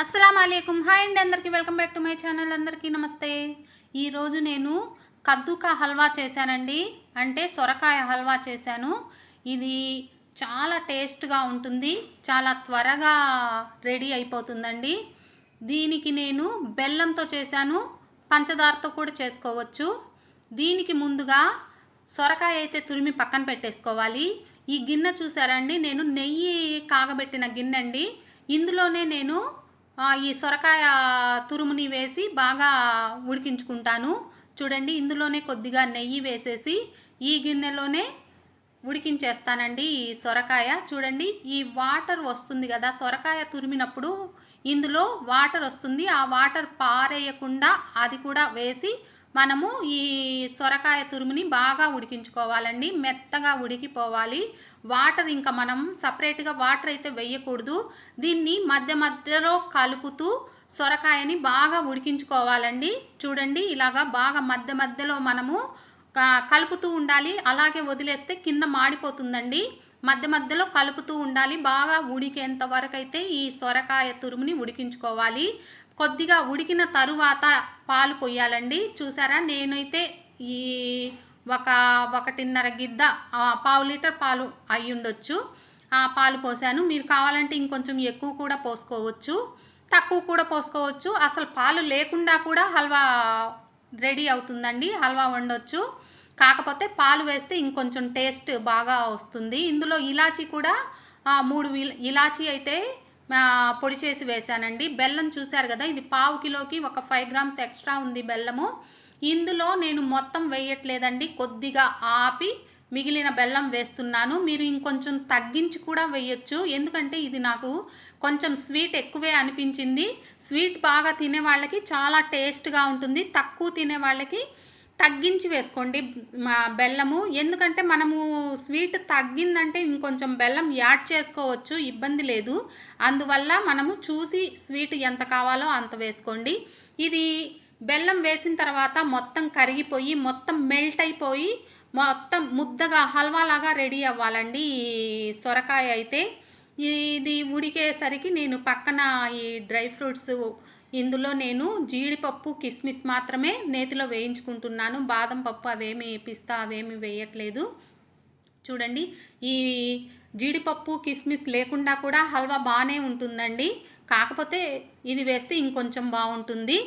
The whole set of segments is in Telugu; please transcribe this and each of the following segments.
అస్సలాము అలైకుం. హాయ్ అండి అందరికీ. Welcome back to my channel. అందరికీ నమస్తే. ఈరోజు నేను కద్దుకా హల్వా చేశానండి. అంటే సొరకాయ హల్వా చేశాను. ఇది చాలా టేస్ట్గా ఉంటుంది. చాలా త్వరగా రెడీ అయిపోతుందండి. దీనికి నేను బెల్లంతో చేశాను. పంచదారతో కూడా చేసుకోవచ్చు. దీనికి ముందుగా సొరకాయ అయితే తురిమి పక్కన పెట్టేసుకోవాలి. ఈ గిన్నె చూసారండి, నేను నెయ్యి కాగబెట్టిన గిన్నె అండి. ఇందులోనే నేను ఈ సొరకాయ తురుముని వేసి బాగా ఉడికించుకుంటాను. చూడండి, ఇందులోనే కొద్దిగా నెయ్యి వేసేసి ఈ గిన్నెలోనే ఉడికించేస్తానండి ఈ సొరకాయ. చూడండి, ఈ వాటర్ వస్తుంది కదా, సొరకాయ తురిమినప్పుడు ఇందులో వాటర్ వస్తుంది. ఆ వాటర్ పారేయకుండా అది కూడా వేసి మనము ఈ సొరకాయ తురుముని బాగా ఉడికించుకోవాలండి. మెత్తగా ఉడికిపోవాలి. వాటర్ ఇంకా మనం సపరేట్గా వాటర్ అయితే వేయకూడదు. దీన్ని మధ్య మధ్యలో కలుపుతూ సొరకాయని బాగా ఉడికించుకోవాలండి. చూడండి, ఇలాగా బాగా మధ్య మధ్యలో మనము కలుపుతూ ఉండాలి. అలాగే వదిలేస్తే కింద మాడిపోతుందండి. మధ్య మధ్యలో కలుపుతూ ఉండాలి. బాగా ఉడికేంత వరకు అయితే ఈ సొరకాయ తురుముని ఉడికించుకోవాలి. కొద్దిగా ఉడికిన తరువాత పాలు పోయాలండి. చూసారా, నేనైతే ఈ ఒకటిన్నర గిద్ద పావు లీటర్ పాలు అయి ఉండొచ్చు. ఆ పాలు పోసాను. మీరు కావాలంటే ఇంకొంచెం ఎక్కువ కూడా పోసుకోవచ్చు, తక్కువ కూడా పోసుకోవచ్చు. అసలు పాలు లేకుండా కూడా హల్వా రెడీ అవుతుందండి. హల్వా వండొచ్చు. కాకపోతే పాలు వేస్తే ఇంకొంచెం టేస్ట్ బాగా వస్తుంది. ఇందులో ఇలాచీ కూడా 3 ఇలాచీ అయితే పొడి చేసి వేసానండి. బెల్లం చూశారు కదా, ఇది పావు కిలోకి ఒక 5 గ్రామ్స్ ఎక్స్ట్రా ఉంది బెల్లము. ఇందులో నేను మొత్తం వేయట్లేదండి, కొద్దిగా ఆపి మిగిలిన బెల్లం వేస్తున్నాను. మీరు ఇంకొంచెం తగ్గించి కూడా వేయచ్చు, ఎందుకంటే ఇది నాకు కొంచెం స్వీట్ ఎక్కువే అనిపించింది. స్వీట్ బాగా తినే వాళ్ళకి చాలా టేస్ట్గా ఉంటుంది. తక్కువ తినే వాళ్ళకి తగ్గించి వేసుకోండి బెల్లము. ఎందుకంటే మనము స్వీట్ తగ్గిందంటే ఇంకొంచెం బెల్లం యాడ్ చేసుకోవచ్చు, ఇబ్బంది లేదు. అందువల్ల మనము చూసి స్వీట్ ఎంత కావాలో అంత వేసుకోండి. ఇది బెల్లం వేసిన తర్వాత మొత్తం కరిగిపోయి మొత్తం మెల్ట్ అయిపోయి మొత్తం ముద్దగా హల్వాలాగా రెడీ అవ్వాలండి ఈ సొరకాయ అయితే. ఇది ఉడికేసరికి నేను పక్కన ఈ డ్రై ఫ్రూట్స్, ఇందులో నేను జీడిపప్పు కిస్మిస్ మాత్రమే నేతిలో వేయించుకుంటున్నాను. బాదం పప్పు అవేమి, పిస్తా అవేమి వేయట్లేదు. చూడండి, ఈ జీడిపప్పు కిస్మిస్ లేకుండా కూడా హల్వా బాగానే ఉంటుందండి. కాకపోతే ఇది వేస్తే ఇంకొంచెం బాగుంటుంది.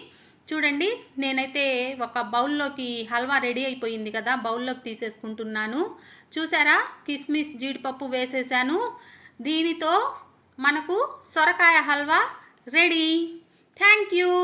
చూడండి, నేనైతే ఒక బౌల్లోకి హల్వా రెడీ అయిపోయింది కదా, బౌల్లోకి తీసేసుకుంటున్నాను. చూసారా, కిస్మిస్ జీడిపప్పు వేసేసాను. దీనితో మనకు సొరకాయ హల్వా రెడీ. Thank you.